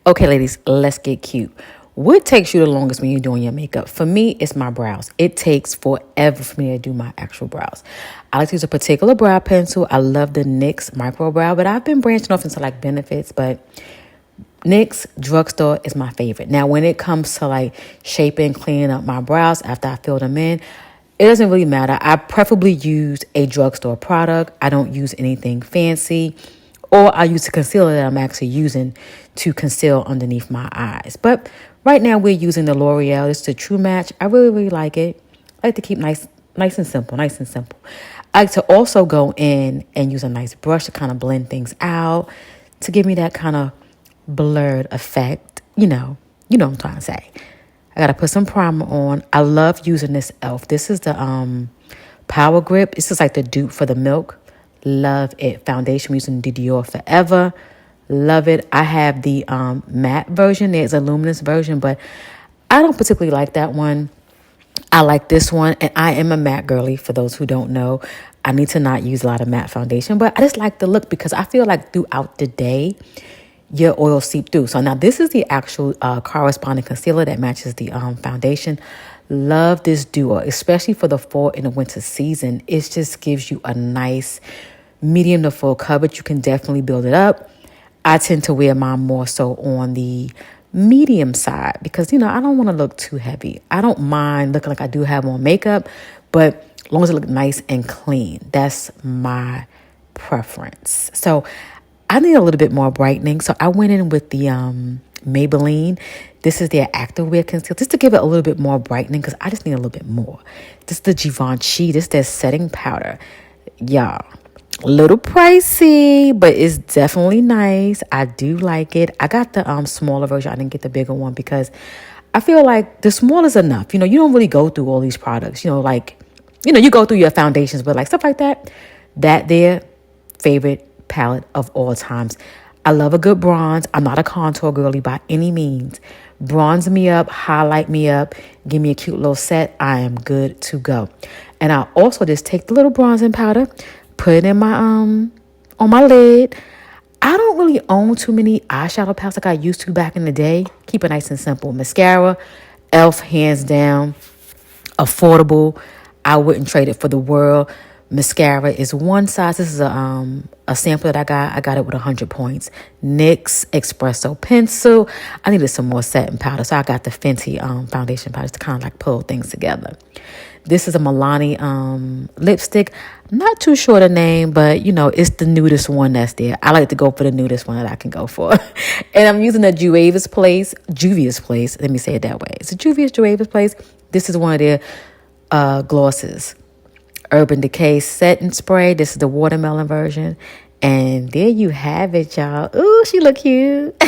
Okay, ladies, let's get cute. What takes you the longest when you're doing your makeup? For me, it's my brows. It takes forever for me to do my actual brows. I like to use a particular brow pencil. I love the NYX Micro Brow, but I've been branching off into like Benefits, but NYX Drugstore is my favorite. Now, when it comes to like shaping, cleaning up my brows after I fill them in, it doesn't really matter. I preferably use a drugstore product. I don't use anything fancy. Or I use the concealer that I'm actually using to conceal underneath my eyes. But right now we're using the L'Oreal. It's the True Match. I really, really like it. I like to keep nice and simple, nice and simple. I like to also go in and use a nice brush to kind of blend things out, to give me that kind of blurred effect. You know what I'm trying to say. I got to put some primer on. I love using this e.l.f. This is the Power Grip. This is like the dupe for the Milk. Love it. Foundation, I'm using the Dior Forever. Love it. I have the matte version. There's a luminous version, but I don't particularly like that one. I like this one, and I am a matte girly. For those who don't know, I need to not use a lot of matte foundation, but I just like the look because I feel like throughout the day, your oil seep through. So now this is the actual corresponding concealer that matches the foundation. Love this duo, especially for the fall and the winter season. It just gives you a nice medium to full coverage. You can definitely build it up. I tend to wear mine more so on the medium side because, I don't want to look too heavy. I don't mind looking like I do have on makeup, but as long as it looks nice and clean, that's my preference. So I need a little bit more brightening. So I went in with the Maybelline. This is their activewear concealer, just to give it a little bit more brightening because I just need a little bit more. This is the Givenchy. This is their setting powder. Y'all, a little pricey, but it's definitely nice. I do like it. I got the smaller version. I didn't get the bigger one because I feel like the small is enough. You don't really go through all these products. You go through your foundations, but like stuff like that, their favorite palette of all times. I love a good bronze. I'm not a contour girly by any means. Bronze me up, highlight me up, give me a cute little set. I am good to go. And I also just take the little bronzing powder, put it in my on my lid. I don't really own too many eyeshadow palettes like I used to back in the day. Keep it nice and simple. Mascara, e.l.f. hands down, affordable. I wouldn't trade it for the world. Mascara is one size. This is a sample that I got. I got it with 100 points. NYX Espresso Pencil. I needed some more setting powder, so I got the Fenty foundation powder to kind of like pull things together. This is a Milani lipstick. Not too sure the name, but it's the nudist one that's there. I like to go for the nudist one that I can go for. And I'm using the Juvia's Place. Let me say it that way. It's a Juvia's Place. This is one of their glosses. Urban Decay Setting Spray. This is the watermelon version. And there you have it, y'all. Ooh, she look cute.